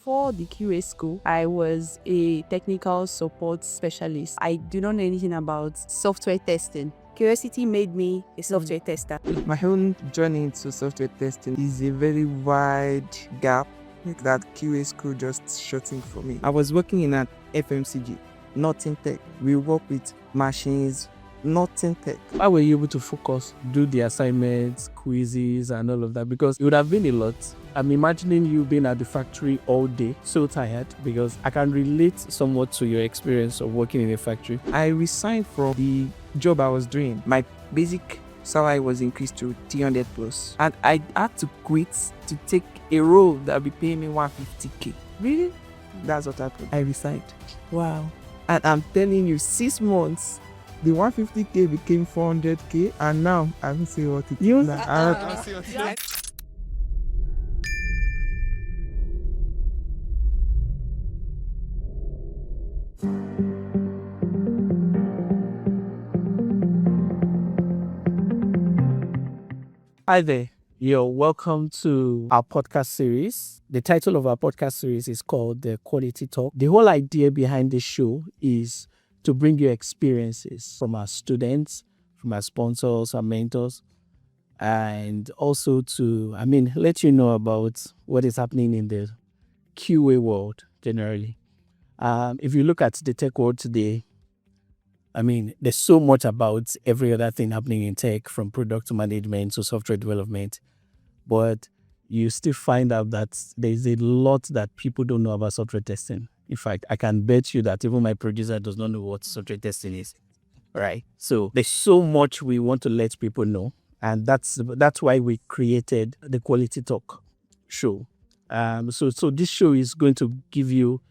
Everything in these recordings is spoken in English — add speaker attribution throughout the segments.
Speaker 1: before the QA school, I was a technical support specialist. I do not know anything about software testing. Curiosity made me a software tester.
Speaker 2: My own journey into software testing is a very wide gap that QA school just shut in for me. I was working in an FMCG, not in tech. We work with machines, not in tech.
Speaker 3: How were you able to focus, do the assignments, quizzes, and all of that? Because it would have been a lot. I'm imagining you being at the factory all day, so tired, because I can relate somewhat to your experience of working in a factory.
Speaker 2: I resigned from the job I was doing. My basic salary was increased to 300 plus, and I had to quit to take a role that would be paying me 150k.
Speaker 1: Really?
Speaker 2: That's what happened. I resigned.
Speaker 1: Wow.
Speaker 2: And I'm telling you, 6 months, the 150k became 400k, and now I don't see what it is.
Speaker 3: Hi there. You're welcome to our podcast series. The title of our podcast series is called The Quality Talk. The whole idea behind this show is to bring you experiences from our students, from our sponsors, our mentors, and also to, let you know about what is happening in the QA world generally. If you look at the tech world today, there's so much about every other thing happening in tech, from product management to software development. But you still find out that there's a lot that people don't know about software testing. In fact, I can bet you that even my producer does not know what software testing is. Right? So there's so much we want to let people know. And that's why we created the Quality Talk show. So this show is going to give you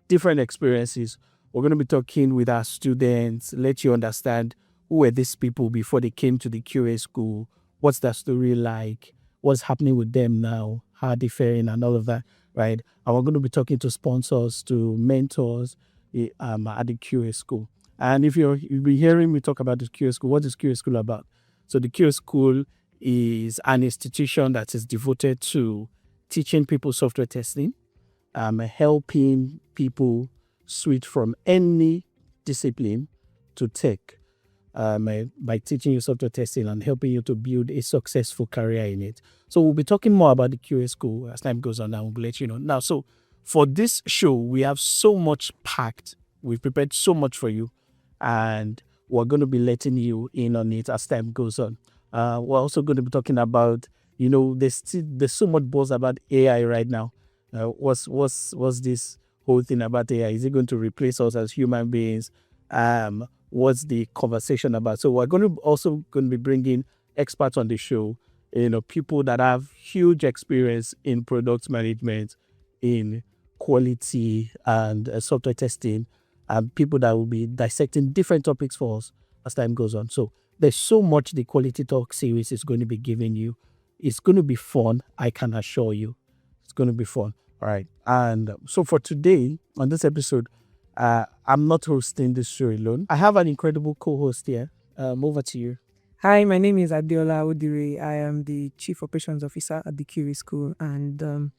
Speaker 3: different experiences. We're going to be talking with our students, let you understand who were these people before they came to the QA school, what's their story like, what's happening with them now, how are they faring, and all of that, right? And we're going to be talking to sponsors, to mentors at the QA school. And if you'll be hearing me talk about the QA school, what is QA school about? So the QA school is an institution that is devoted to teaching people software testing, helping people switch from any discipline to tech by teaching you software testing and helping you to build a successful career in it. So we'll be talking more about the QA school as time goes on, and we'll let you know. Now, so for this show, we have so much packed. We've prepared so much for you, and we're going to be letting you in on it as time goes on. We're also going to be talking about, there's so much buzz about AI right now. What's this whole thing about AI? Is it going to replace us as human beings? What's the conversation about? So we're going to be bringing experts on the show, people that have huge experience in product management, in quality and software testing, and people that will be dissecting different topics for us as time goes on. So there's so much the Quality Talk series is going to be giving you. It's going to be fun, I can assure you. It's going to be fun. All right. And so for today, on this episode, I'm not hosting this show alone. I have an incredible co-host here. Over to you.
Speaker 4: Hi, my name is Adeola Awodire. I am the Chief Operations Officer at the QA School, and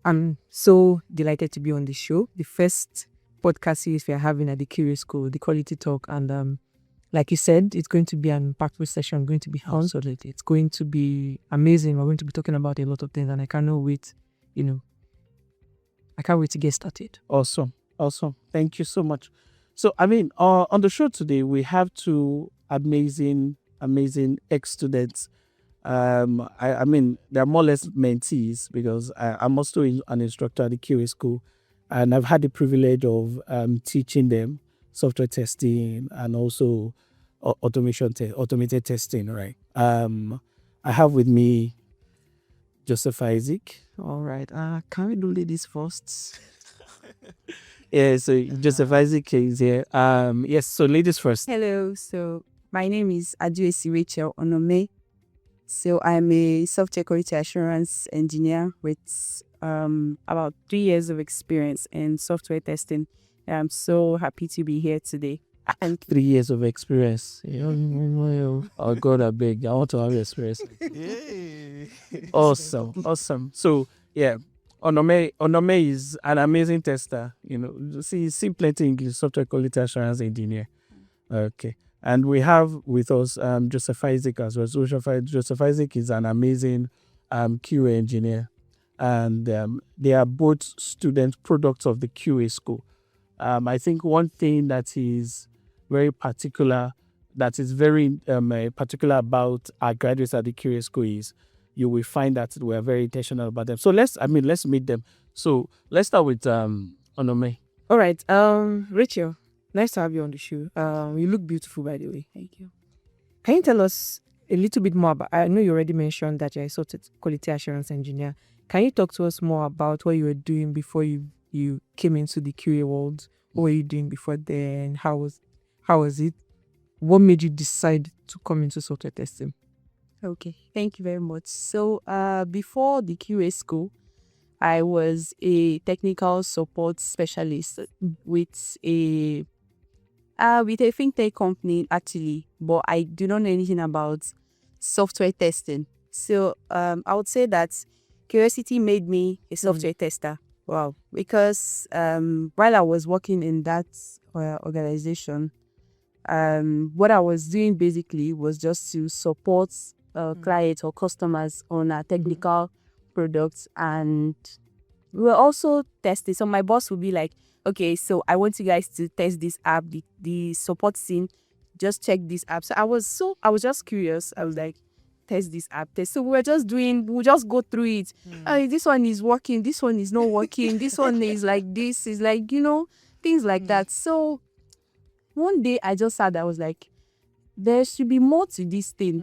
Speaker 4: I'm so delighted to be on the show. The first podcast series we are having at the QA School, the Quality Talk, and like you said, it's going to be an impactful session, going to be fun.
Speaker 3: Absolutely.
Speaker 4: It's going to be amazing. We're going to be talking about a lot of things, and I cannot wait, I can't wait to get started.
Speaker 3: Awesome. Thank you so much. So, on the show today, we have two amazing ex-students. They're more or less mentees because I'm also an instructor at the QA school, and I've had the privilege of teaching them software testing and also automated testing, right? I have with me Joseph Isaac.
Speaker 2: All right. Can we do ladies first?
Speaker 3: Yeah, so Joseph Isaac is here. Yes, so ladies first.
Speaker 1: Hello. So my name is Ajuesi Rachael Onome. So I'm a software quality assurance engineer with about 3 years of experience in software testing. I'm so happy to be here today.
Speaker 3: And 3 years of experience. Oh God, I beg. I want to have experience. Awesome. So yeah, Onome is an amazing tester. See plenty English, software quality assurance engineer. Okay. And we have with us Joseph Isaac as well. So Joseph Isaac is an amazing QA engineer. And they are both student products of the QA school. I think one thing that is very particular, particular about our graduates at the QA school is you will find that we are very intentional about them. So let's meet them. So let's start with Onome.
Speaker 4: All right. Rachel, nice to have you on the show. You look beautiful, by the way.
Speaker 1: Thank you.
Speaker 4: Can you tell us a little bit more about? I know you already mentioned that you're a software quality assurance engineer. Can you talk to us more about what you were doing before you came into the QA world? What were you doing before then? How was it? What made you decide to come into software testing?
Speaker 1: Okay, thank you very much. So, before the QA school, I was a technical support specialist with a fintech company actually, but I do not know anything about software testing. So, I would say that curiosity made me a software tester. Wow, because while I was working in that organization, what I was doing basically was just to support clients or customers on our technical products, and we were also testing. So my boss would be like, okay, so I want you guys to test this app, the support scene, just check this app. So I was just curious. I was like, test this app, test. So we'll just go through it. This one is working, this one is not working, this one is like this, is like, things like that. So one day I just sat there, I was like, there should be more to this thing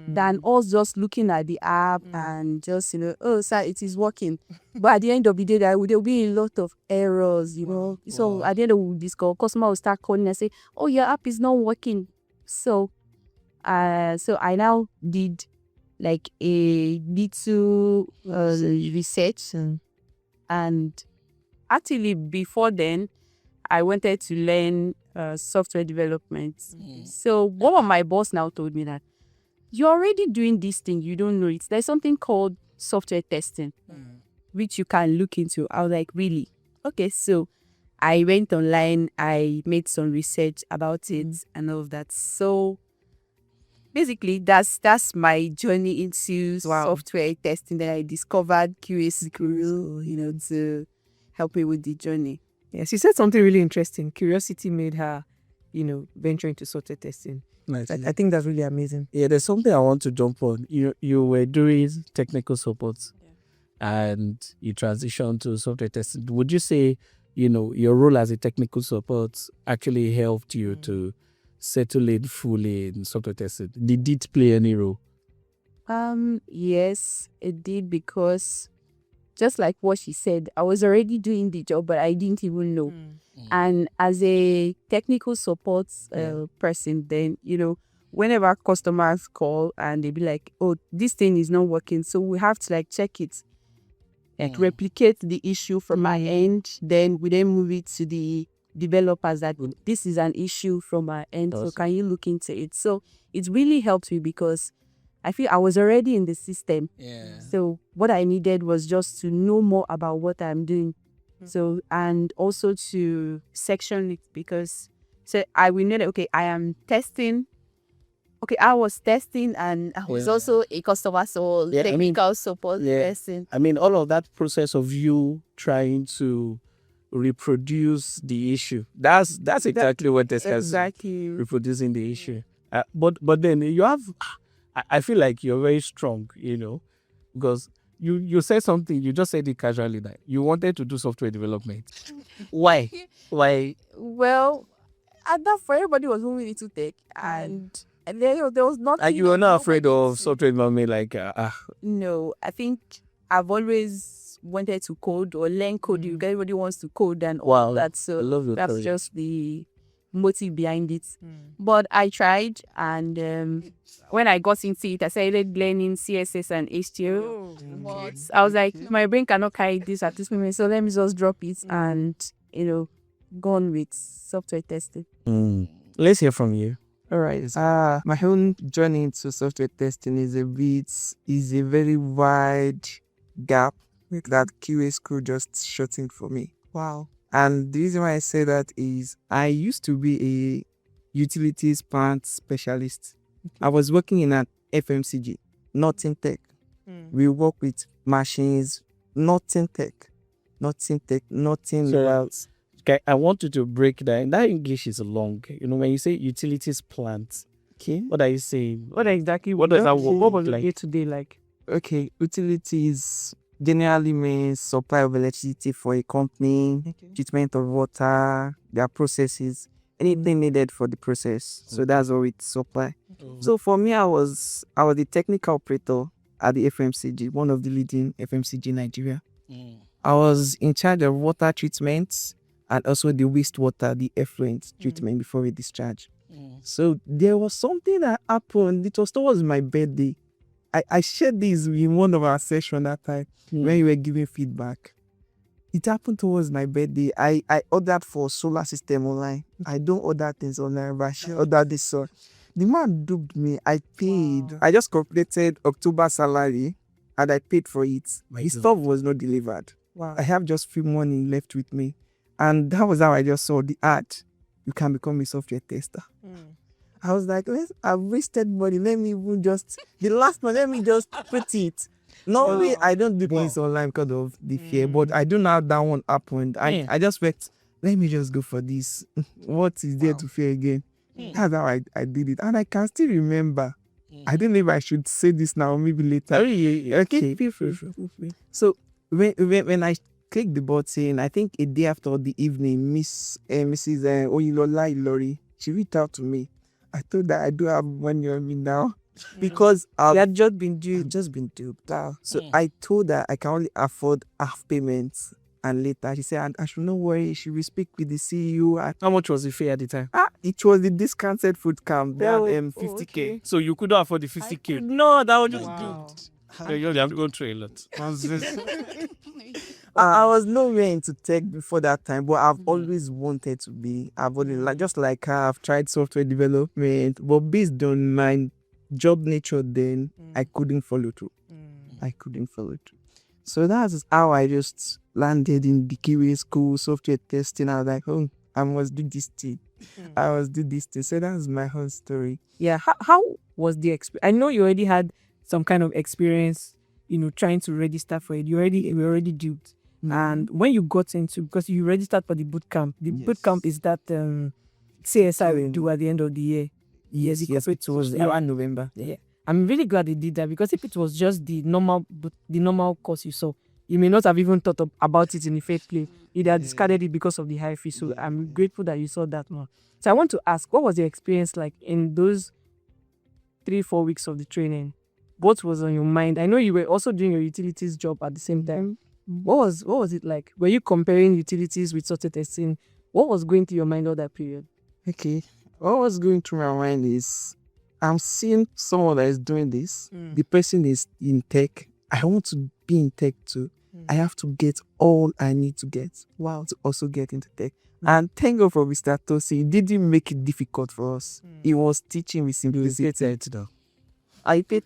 Speaker 1: than us just looking at the app and just, oh, sir, it is working. But at the end of the day, there will be a lot of errors, So at the end of this call, customer will start calling and say, oh, your app is not working. So I now did like a little research, and actually before then, I wanted to learn software development. So one of my boss now told me that you're already doing this thing, you don't know it. There's something called software testing, which you can look into. I was like, really? Okay, so I went online, I made some research about it and all of that. So basically, that's my journey into software testing. Then I discovered QA school, to help me with the journey.
Speaker 4: Yes, you said something really interesting. Curiosity made her, venture into software testing.
Speaker 3: Nice.
Speaker 4: I think that's really amazing.
Speaker 3: Yeah, there's something I want to jump on. You were doing technical support, and you transitioned to software testing. Would you say, your role as a technical support actually helped you to settle in fully in software testing? Did it play any role?
Speaker 1: Yes, it did, because just like what she said, I was already doing the job, but I didn't even know. And as a technical support person, then, whenever customers call and they be like, oh, this thing is not working, so we have to check it, replicate the issue from my end, then we then move it to the developers that this is an issue from our end, so can you look into it? So it really helped me, because I feel I was already in the system. So what I needed was just to know more about what I'm doing. So, and also to section it, because I will know that, okay, I am testing. Okay, I was testing, and I was also a customer technical support person.
Speaker 3: I mean, all of that process of you trying to reproduce the issue, that's exactly what this has, reproducing the issue. But then you have, I feel like you're very strong, because you said something, you just said it casually, that you wanted to do software development. Why?
Speaker 1: Well, at that point, everybody was moving into tech, and there was nothing.
Speaker 3: Like, you were not afraid of software development,
Speaker 1: No, I think I've always wanted to code or learn coding. Everybody wants to code and all that. So
Speaker 3: I love your
Speaker 1: that's
Speaker 3: courage.
Speaker 1: just the motive behind it. But I tried, and when I got into it, I started learning CSS and HTML. But I was like, my brain cannot carry this at this moment, so let me just drop it and go on with software testing.
Speaker 3: Let's hear from you.
Speaker 2: All right. My own journey into software testing is a very wide gap that QA school just shutting for me.
Speaker 4: Wow.
Speaker 2: And the reason why I say that is I used to be a utilities plant specialist. I was working in an FMCG, not in tech. We work with machines, not in tech, nothing
Speaker 3: So,
Speaker 2: else.
Speaker 3: Okay, I want you to break that. That English is long. You know, when you say utilities plant,
Speaker 2: Okay.
Speaker 3: what are you saying?
Speaker 4: What exactly?
Speaker 3: What does that
Speaker 2: Okay.
Speaker 3: work
Speaker 4: What was
Speaker 3: like?
Speaker 4: day to day like?
Speaker 2: Okay, utilities generally means supply of electricity for a company, treatment of water, their processes, anything needed for the process. So that's what it supply. So for me, I was the technical operator at the FMCG, one of the leading FMCG in Nigeria. I was in charge of water treatment and also the wastewater, the effluent treatment before we discharge. So there was something that happened. It was towards my birthday. I shared this in one of our sessions that time when you were giving feedback. It happened towards my birthday. I ordered for solar system online. I don't order things online, but I ordered this. So the man duped me. I paid.
Speaker 4: Wow.
Speaker 2: I just calculated October salary and I paid for it. The stuff was not delivered.
Speaker 4: Wow.
Speaker 2: I have just few money left with me. And that was how I just saw the ad. You can become a software tester. I was like, I've wasted money. Let me even just, the last one, let me just put it. Normally, I don't do things online because of the fear, but I do know that one happened. I just went, let me just go for this. What is there to fear again? That's how I did it. And I can still remember. I don't know if I should say this now or maybe later. Okay, feel free. So, when I clicked the button, I think a day after the evening, Mrs. Oyilola Ilori, she reached out to me. I told her I do have money on me now because
Speaker 4: You had just been due.
Speaker 2: I've just been duped. So I told her I can only afford half payments. And later she said, I should not worry, she will speak with the CEO.
Speaker 3: How much was the fee at the time?
Speaker 2: It was the discounted food camp. They had
Speaker 4: Oh,
Speaker 2: 50K.
Speaker 4: okay.
Speaker 3: So you couldn't afford the 50K?
Speaker 2: No, that was just
Speaker 4: Wow.
Speaker 3: good. You have to go through a lot.
Speaker 2: I was nowhere into tech before that time, but I've always wanted to be. I've always, just like her, I've tried software development, but based on my job nature then, I couldn't follow through. So that's how I just landed in the QA school, software testing. I was like, oh, I must do this thing. So that's my whole story.
Speaker 4: Yeah. How was the experience? I know you already had some kind of experience, trying to register for it. You were already duped. And when you got into, because you registered for the boot camp, boot camp is that CSI will do at the end of the year.
Speaker 2: Yes, it was around November.
Speaker 4: Yeah. I'm really glad they did that, because if it was just the normal course you saw, you may not have even thought about it in the first place. You'd have discarded it because of the high fee. So I'm grateful that you saw that one. So I want to ask, what was the experience like in those 3-4 weeks of the training? What was on your mind? I know you were also doing your utilities job at the same time. What was it like? Were you comparing utilities with software testing? What was going through your mind all that period?
Speaker 2: Okay. What was going through my mind is I'm seeing someone that is doing this. The person is in tech. I want to be in tech too. I have to get all I need to get. To also get into tech. And thank God for Mr. Tosin. He didn't make it difficult for us. He was teaching with simplicity. I paid.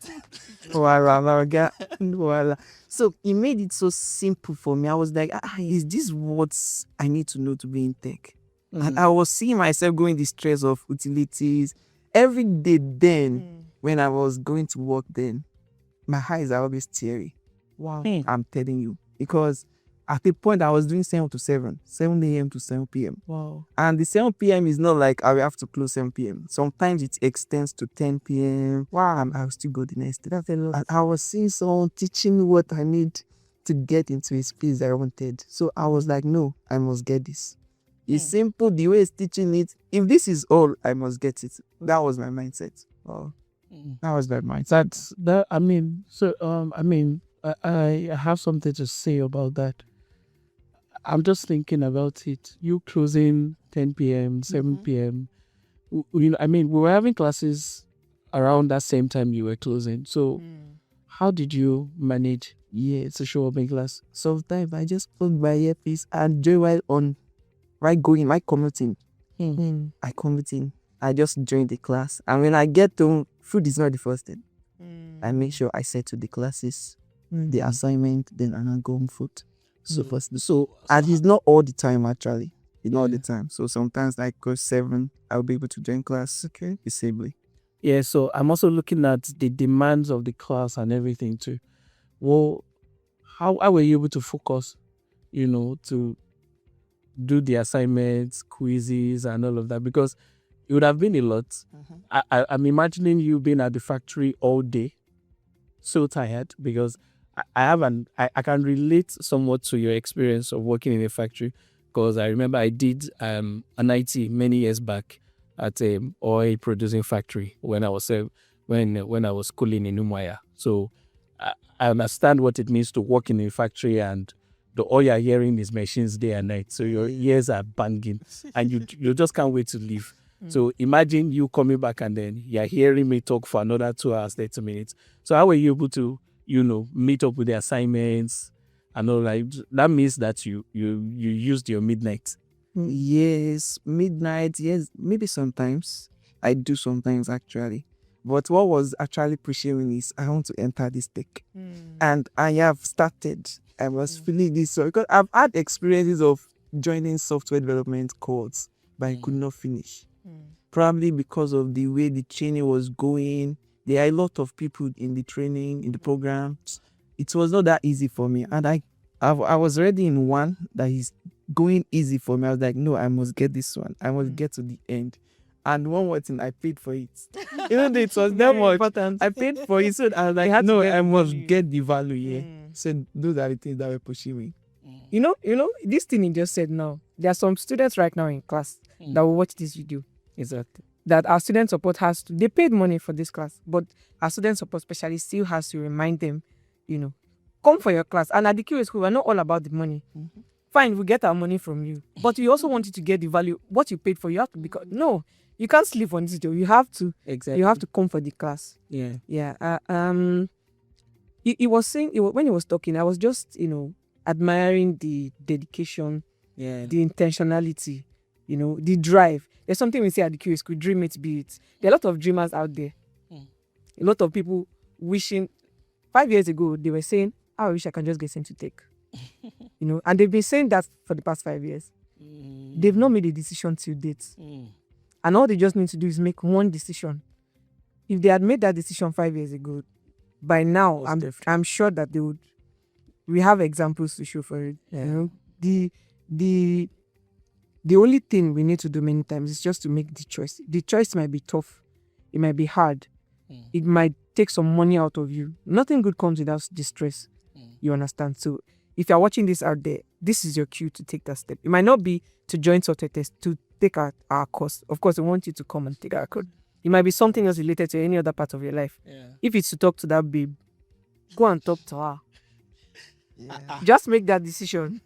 Speaker 2: So he made it so simple for me. I was like, is this what I need to know to be in tech? And I was seeing myself going the stress of utilities every day. Then when I was going to work, then my eyes are always teary.
Speaker 4: Wow.
Speaker 2: I'm telling you, because at the point I was doing 7 to 7 a.m. to 7 p.m.
Speaker 4: Wow.
Speaker 2: And the 7 p.m. is not like I will have to close 7 p.m. Sometimes it extends to 10 p.m.
Speaker 4: Wow.
Speaker 2: I'll still go the next day.
Speaker 4: That's a lot.
Speaker 2: And I was seeing someone teaching me what I need to get into a space that I wanted. So I was like, no, I must get this. It's simple the way it's teaching it. If this is all, I must get it. That was my mindset. Wow. That was my mindset.
Speaker 3: I have something to say about that. I'm just thinking about it. You closing 10 p.m., 7 p.m. We were having classes around that same time you were closing. So how did you manage to show up in class?
Speaker 2: Sometimes I just put my earpiece and join while commuting. I just join the class. And when I get to food is not the first thing. I make sure I set to the classes. the assignment, then I go on foot. So first,
Speaker 3: So
Speaker 2: and it's not all the time actually. It's not all the
Speaker 3: Yeah.
Speaker 2: time. So sometimes like go 7, I'll be able to join class disably.
Speaker 3: yeah, so I'm also looking at the demands of the class and everything too. Well, how were you able to focus, to do the assignments, quizzes, and all of that? Because it would have been a lot. I'm imagining you being at the factory all day, so tired, because I can relate somewhat to your experience of working in a factory, because I remember I did an IT many years back at a oil producing factory when I was when I was schooling in Umuahia. So I understand what it means to work in a factory, and all you're hearing is machines day and night. So your ears are banging and you just can't wait to leave. So imagine you coming back and then you're hearing me talk for another 2 hours, 30 minutes. So how were you able to, meet up with the assignments and all that? That means that you used your midnight.
Speaker 2: Yes, midnight. Yes, maybe sometimes I do sometimes actually. But what was actually pushing me is I want to enter this tech, and I have started. I was feeling this so because I've had experiences of joining software development course, but I could not finish. Probably because of the way the training was going. There are a lot of people in the training, in the program. It was not that easy for me, and I was already in one that is going easy for me. I was like, no, I must get this one. I must get to the end. And one more thing, I paid for it. Even though it was that much,
Speaker 4: important.
Speaker 2: I paid for it. So I was like,
Speaker 4: had to
Speaker 2: no,
Speaker 4: get
Speaker 2: I
Speaker 4: the
Speaker 2: must
Speaker 4: value.
Speaker 2: get the value. Yeah. So those are the things that were pushing me.
Speaker 4: You know, this thing you just said now. There are some students right now in class that will watch this video.
Speaker 3: Exactly.
Speaker 4: That our student support has to. They paid money for this class, but our student support specialist still has to remind them, come for your class. And at the QA school, we're not all about the money. Fine, we get our money from you, but we also want you to get the value. What you paid for, you have to because no, you can't sleep on this video. You have to.
Speaker 3: Exactly.
Speaker 4: You have to come for the class.
Speaker 3: Yeah.
Speaker 4: Yeah. He was saying when he was talking, I was just admiring the dedication,
Speaker 3: Yeah.
Speaker 4: the intentionality, the drive. There's something we say at the QA school, dream it, be it. There are a lot of dreamers out there. A lot of people wishing. 5 years ago, they were saying, I wish I can just get into tech. And they've been saying that for the past 5 years. They've not made a decision till date. And all they just need to do is make one decision. If they had made that decision 5 years ago, by now, I'm sure that they would. We have examples to show for it.
Speaker 3: Yeah.
Speaker 4: The only thing we need to do many times is just to make the choice. The choice might be tough. It might be hard. It might take some money out of you. Nothing good comes without distress. You understand? So if you're watching this out there, this is your cue to take that step. It might not be to join software test, to take our course. Of course, we want you to come and take our course. It might be something else related to any other part of your life.
Speaker 3: Yeah.
Speaker 4: If it's to talk to that babe, go and talk to her.
Speaker 2: Yeah.
Speaker 4: Just make that decision.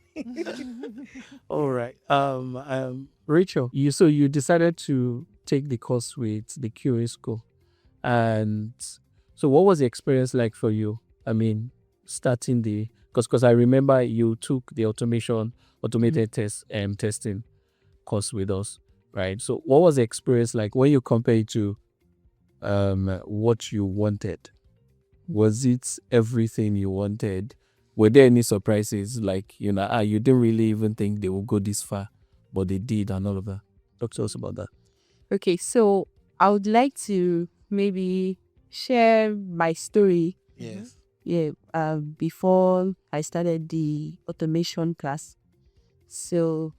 Speaker 3: All right. Rachel, you decided to take the course with the QA school, and so what was the experience like for you? I mean, starting because I remember you took the automated testing course with us, right? So what was the experience like when you compare it to what you wanted? Was it everything you wanted? Were there any surprises like you didn't really even think they would go this far, but they did and all of that? Talk to us about that.
Speaker 1: Okay, so I would like to maybe share my story.
Speaker 3: Yes.
Speaker 1: Yeah, before I started the automation class. So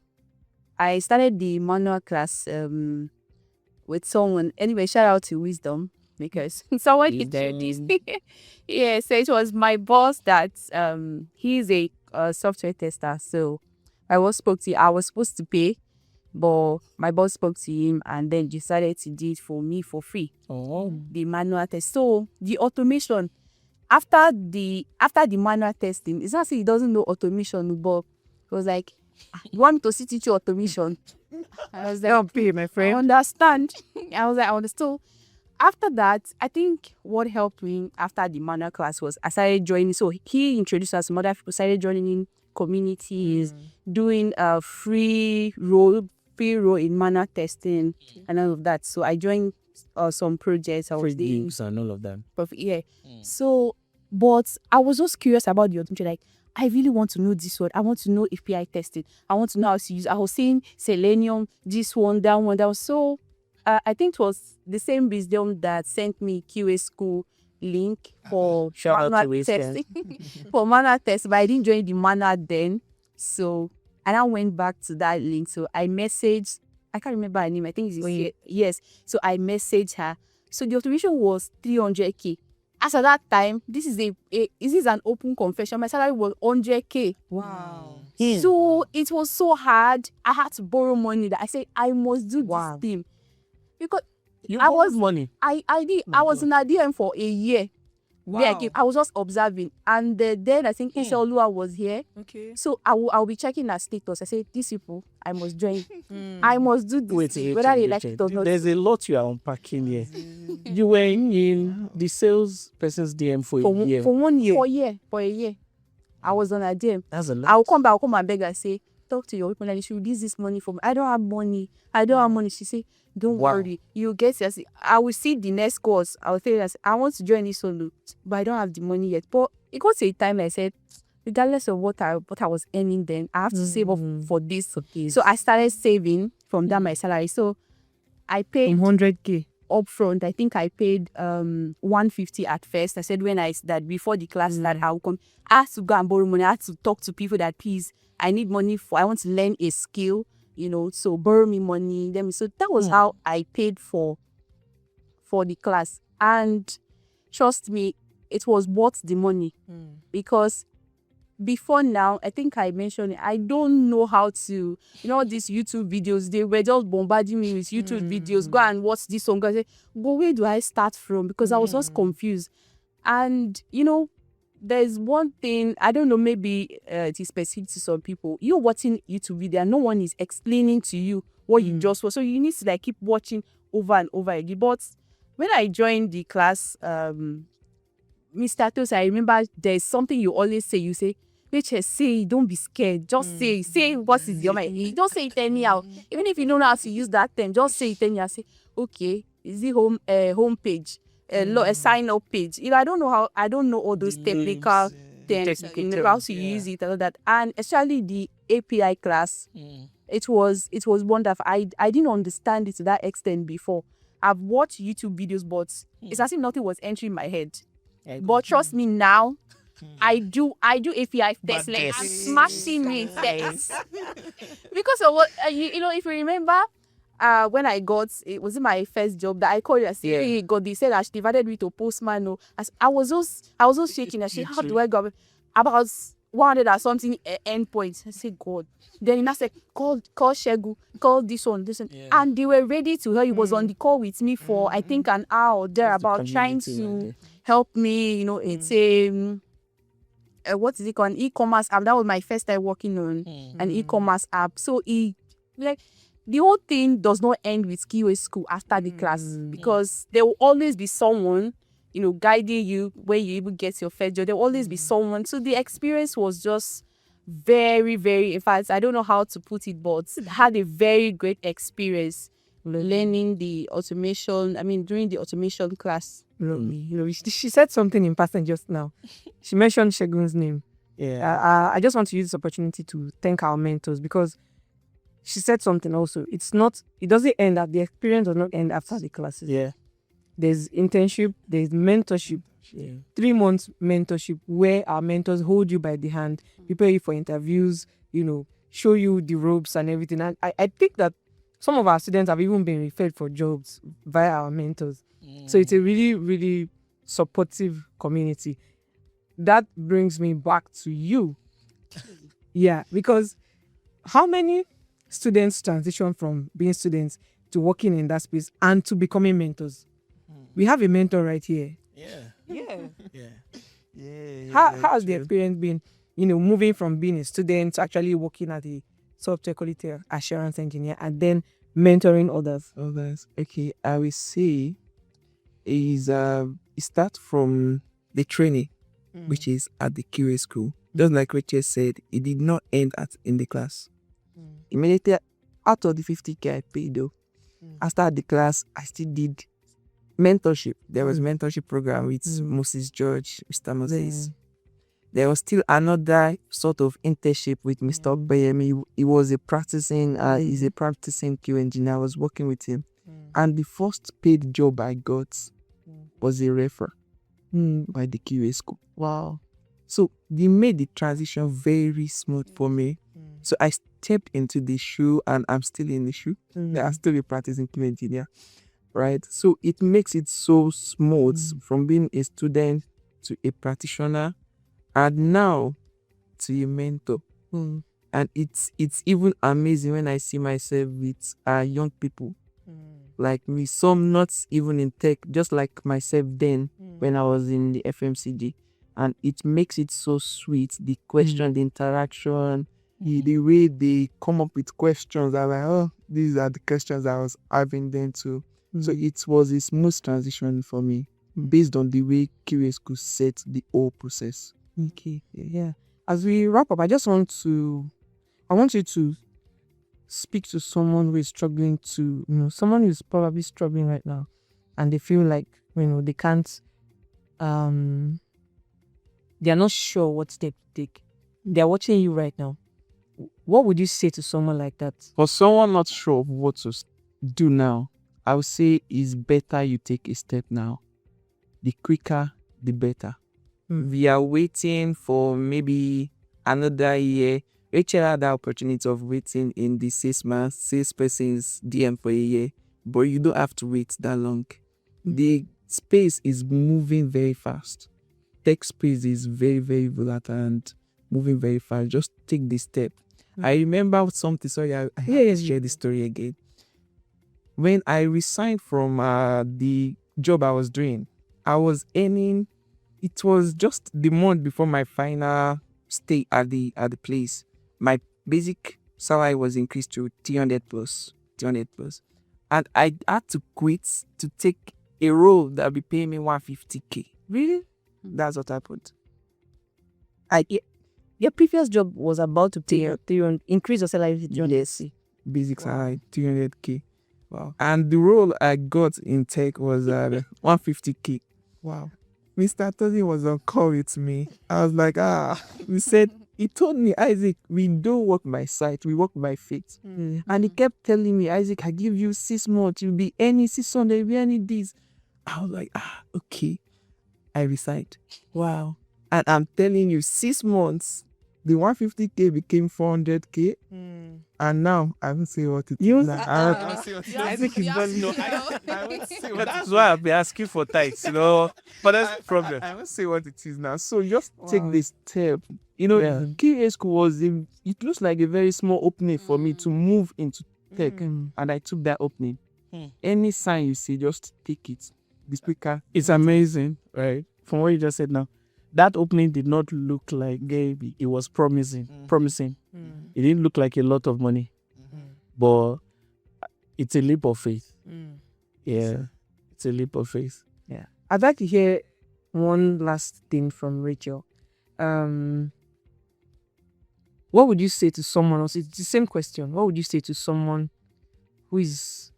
Speaker 1: I started the manual class with someone. Anyway, shout out to Wisdom because someone introduced me. Yeah, so it was my boss that he's a software tester. So I was supposed to pay, but my boss spoke to him and then decided to do it for me for free.
Speaker 3: Oh.
Speaker 1: The manual test. So the automation after the manual testing, it's not say he doesn't know automation, but he was like, you want me to sit into automation? I was like,
Speaker 4: Don't pay, my
Speaker 1: I
Speaker 4: friend.
Speaker 1: understand. I was like, I understood. After that, I think what helped me after the manual class was I started joining. So he introduced us, some other people started joining in communities, doing a free role in manual testing and all of that. So I joined some projects. I was
Speaker 3: Free
Speaker 1: doing
Speaker 3: gigs and all of them.
Speaker 1: yeah. So But I was just curious about the odometer. Like, I really want to know this one. I want to know API testing. I want to know how to use. I was saying Selenium, this one, that one, that was so. I think it was the same wisdom that sent me QA school link for
Speaker 3: Shout out to
Speaker 1: manual
Speaker 3: Wisdom.
Speaker 1: testing for manual test, but I didn't join the manual then. So and I went back to that link. So I messaged. I can't remember her name. I think it's yes. So I messaged her. So the automation was 300K. As at that time, this is an open confession. My salary was 100K.
Speaker 4: Wow.
Speaker 1: So it was so hard. I had to borrow money. That I said I must do this thing because
Speaker 3: You
Speaker 1: I
Speaker 3: borrowed
Speaker 1: was
Speaker 3: money.
Speaker 1: I did. I was in ADM for a year.
Speaker 4: Wow.
Speaker 1: I was just observing, and then I think Oluwatosin was here.
Speaker 4: Okay.
Speaker 1: So I'll be checking her status. I say these people, I must join. I must do this thing, whether they like it or not.
Speaker 3: There's a lot you are unpacking here. You were in the sales person's DM for a year.
Speaker 1: For 1 year. For a year. I was on a DM.
Speaker 3: That's a lot.
Speaker 1: I'll come back and beg her, say, talk to your people and you should release this money for me. I don't have money. She say, don't worry. You get it. I will see the next course. I'll tell you, I want to join this solo, but I don't have the money yet. But it got to a time I said, regardless of what I was earning then, I have to save up for this. Okay. So I started saving from that my salary. So I paid
Speaker 4: 100K.
Speaker 1: upfront. I think I paid 150 at first. I said that before the class started, I would come. I had to go and borrow money. I had to talk to people that please, I need money I want to learn a skill, so borrow me money. So that was how I paid for the class. And trust me, it was worth the money because before now, I think I mentioned it, I don't know how to, these YouTube videos, they were just bombarding me with YouTube videos. Go and watch this song. I say, but where do I start from? Because I was just confused. And, there's one thing, I don't know, maybe it is specific to some people. You're watching YouTube video and no one is explaining to you what you just watched. So you need to keep watching over and over again. But when I joined the class, Mr. Tos, I remember there's something you always say. You say, Rachel, say, don't be scared. Just say what is your mind. Don't say it anyhow. Even if you don't know how to use that term, just say it anyhow. Say, okay, is it home page? A sign up page. I don't know all those technical terms, how to use it and all that. And especially the API class, it was wonderful. I didn't understand it to that extent before. I've watched YouTube videos, but it's as if nothing was entering my head. But trust me now, I do API tests. I'm smashing it tests. Because of what if you remember, when I got it was my first job that I called you and said, hey, God, they said I divided me to postman. No, I was just shaking. I said, how do I go about 100 or something endpoints? I said, God. Then I said, call Shegu, call this one, and they were ready to help. He was on the call with me for I think an hour or thereabout, trying to help me. It's what is it called? An e-commerce app. That was my first time working on an e-commerce app. So the whole thing does not end with QA school after the class, because there will always be someone, guiding you when you even get your first job. There will always be someone. So the experience was just very, very, in fact, I don't know how to put it, but had a very great experience learning the automation. I mean, during the automation class.
Speaker 4: She said something in passing just now. She mentioned Shegun's name.
Speaker 3: Yeah.
Speaker 4: I just want to use this opportunity to thank our mentors, because she said something also. It doesn't end the experience does not end after the classes.
Speaker 3: Yeah.
Speaker 4: There's internship, there's mentorship. 3 months mentorship where our mentors hold you by the hand, prepare you for interviews, show you the ropes and everything. And I think that some of our students have even been referred for jobs via our mentors. So it's a really, really supportive community. That brings me back to you. Because how many students transition from being students to working in that space and to becoming mentors? We have a mentor right here. How has the experience been, moving from being a student to actually working as a software quality assurance engineer and then mentoring others?
Speaker 2: Okay, I will say it starts from the training, which is at the QA school. Just like Rachel said, it did not end in the class. Immediately out of the 50K I paid though, after the class, I still did mentorship. There was mentorship program with Moses George, Mr. Moses. There was still another sort of internship with Mr. Bayemi. He was a practicing, he's a practicing Q engineer. I was working with him. And the first paid job I got was a refer by the QA school.
Speaker 4: Wow.
Speaker 2: So they made the transition very smooth for me. So I stepped into the shoe and I'm still in the shoe. I'm still a practicing QA engineer, right? So it makes it so smooth from being a student to a practitioner and now to a mentor. And it's even amazing when I see myself with young people like me, some not even in tech, just like myself then when I was in the FMCG. And it makes it so sweet, the question, the interaction, the way they come up with questions. I'm like, oh, these are the questions I was having then too. So it was a smooth transition for me based on the way QA school set the whole process.
Speaker 4: Okay. Yeah. As we wrap up, I want you to speak to someone who is struggling to, someone who's probably struggling right now and they feel like, they can't, they are not sure what step to take. They're watching you right now. What would you say to someone like that?
Speaker 2: For someone not sure of what to do now, I would say it's better you take a step now. The quicker, the better. We are waiting for maybe another year. Rachael had the opportunity of waiting in the 6 months, 6 persons DM for a year, but you don't have to wait that long. The space is moving very fast. Tech space is very, very volatile and moving very fast. Just take this step. I remember something. Sorry, I have to share the story again. When I resigned from the job I was doing, I was earning. It was just the month before my final stay at the place. My basic salary was increased to 300 plus, and I had to quit to take a role that would be paying me 150k.
Speaker 4: Really?
Speaker 2: That's what happened.
Speaker 4: Your previous job was about to pay increase your salary to 300.
Speaker 2: Basic salary 300k. Wow. And the role I got in tech was 150k.
Speaker 4: Wow.
Speaker 2: Mr. Tosin was on call with me. I was like, he told me, Isaac, we don't work by sight, we work by faith. And he kept telling me, Isaac, I give you 6 months, you'll be any 600, you'll be any this. I was like, okay. I resigned.
Speaker 4: Wow.
Speaker 2: And I'm telling you, 6 months, the 150k became 400k. And now I won't say what it is.
Speaker 3: I think it's done. No, I won't say what. That's why I'll be asking for tithes, But that's the problem.
Speaker 2: I won't say what it is now. So just take this step. QA school it looks like a very small opening for me to move into tech. And I took that opening. Any sign you see, just take it. The speaker.
Speaker 3: It's amazing, right? From what you just said now. That opening did not look like it was promising. It didn't look like a lot of money, but it's a leap of faith. Yeah, it's a leap of faith.
Speaker 4: Yeah, I'd like to hear one last thing from Rachael. What would you say to someone else? It's the same question. What would you say to someone who is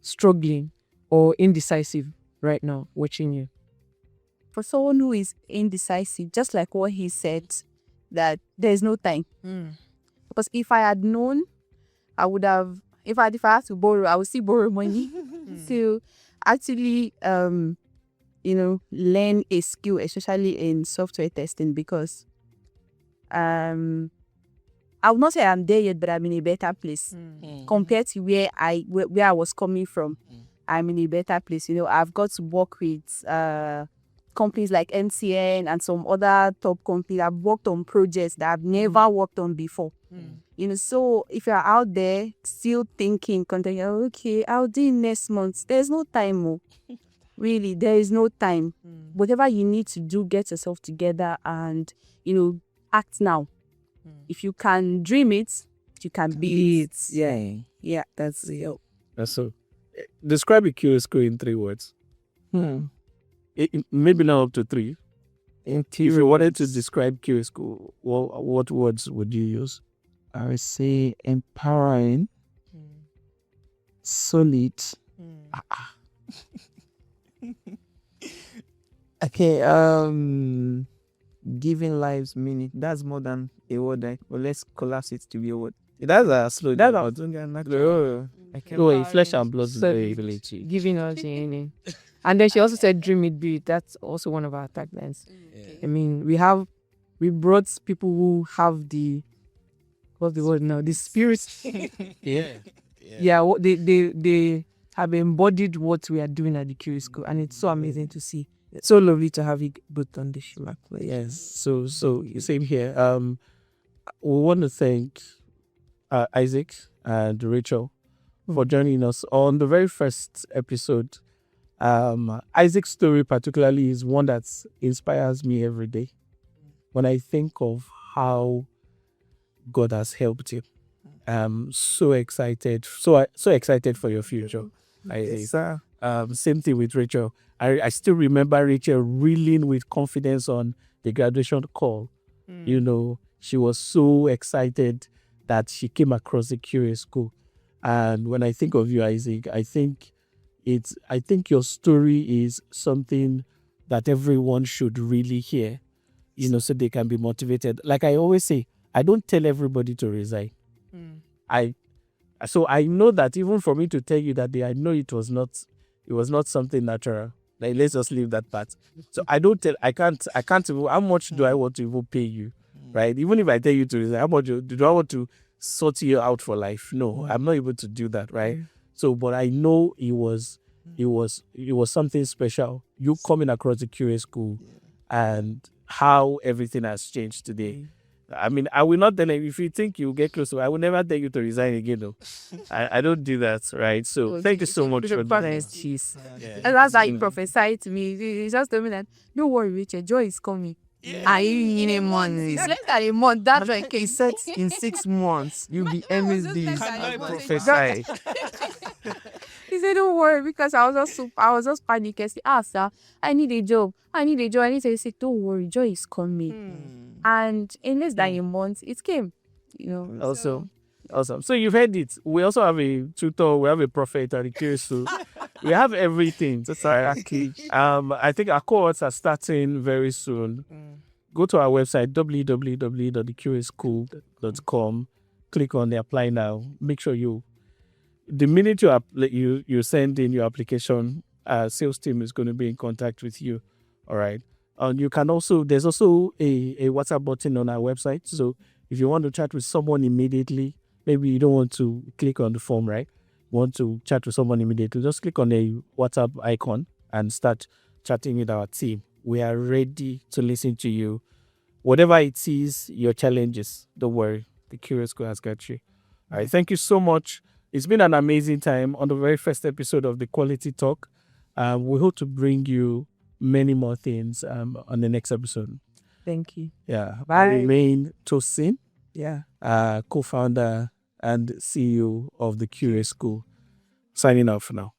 Speaker 4: struggling or indecisive right now, watching you?
Speaker 1: For someone who is indecisive, just like what he said, that there is no time. Because if I had known, I would have, if I had to borrow, I would still borrow money to actually, learn a skill, especially in software testing, because I would not say I'm there yet, but I'm in a better place compared to where I was coming from. I'm in a better place. I've got to work with companies like MTN and some other top companies. I've worked on projects that I've never worked on before. So if you're out there still thinking, okay, I'll do it next month. There's no time. Really, there is no time. Whatever you need to do, get yourself together and, act now. If you can dream it, you can be it. Yeah, that's it.
Speaker 3: That's so. Describe a QA school in 3 words. Maybe not up to 3. If you wanted to describe QA school, what words would you use?
Speaker 2: I would say empowering, solid, Okay, giving lives meaning. That's more than a word, right? But let's collapse it to be a word.
Speaker 3: That's a slow.
Speaker 2: That's
Speaker 3: down. No way, flesh and blood is very ability.
Speaker 4: Giving us the and then she also said dream it be it. That's also one of our taglines. I mean, we brought people who have what's the word now? The spirit.
Speaker 3: Yeah.
Speaker 4: Yeah, they have embodied what we are doing at the Curious School, and it's so amazing to see. It's so lovely to have you both on the show.
Speaker 3: Yes. So same here. We want to thank Isaac and Rachel for joining us on the very first episode. Isaac's story particularly is one that inspires me every day when I think of how God has helped you. I'm so excited, so excited for your future. Same thing with Rachel. I still remember Rachel reeling with confidence on the graduation call. You know, she was so excited that she came across the Curious School. And when I think of you, Isaac, I think your story is something that everyone should really hear, you know, so they can be motivated. Like I always say, I don't tell everybody to resign. So I know that even for me to tell you that day, I know it was not something natural. Like, let's just leave that part. So I can't even, how much do I want to even pay you? Right? Even if I tell you to resign, how much do I want to sort you out for life? No, I'm not able to do that, right? So, but I know it was something special. You coming across the Curious School and how everything has changed today. I mean, I will not tell you, if you think you get close to, I will never tell you to resign again. No. I don't do that, right? So thank you so much for that.
Speaker 1: And that's how you prophesy to me. You just told me that, don't worry, Richard, joy is coming. Are you in a month? It's less than a month. That's right.
Speaker 2: He said in 6 months you'll be MSD.
Speaker 3: Prophesy.
Speaker 1: He said, don't worry, because I was just panicking. Sir, I need a job. I need to. He said, don't worry, joy is coming. And in less than a month, it came. You know.
Speaker 3: Awesome. So you've heard it. We also have a tutor. We have a prophet and a curious soul. We have everything. That's I think our cohorts are starting very soon. Go to our website www.thecuriouschool.com. Click on the apply now. Make sure the minute you send in your application, sales team is going to be in contact with you. All right. You can also, there's also a WhatsApp button on our website. So if you want to chat with someone immediately, maybe you don't want to click on the form, right? You want to chat with someone immediately, just click on the WhatsApp icon and start chatting with our team. We are ready to listen to you. Whatever it is, your challenges, don't worry. The Curious School has got you. All right. Thank you so much. It's been an amazing time on the very first episode of the Quality Talk. We hope to bring you many more things on the next episode.
Speaker 4: Thank you.
Speaker 3: Yeah.
Speaker 4: Bye.
Speaker 3: Remain Tosin,
Speaker 4: Yeah.
Speaker 3: co-founder and CEO of the Curious School. Signing off for now.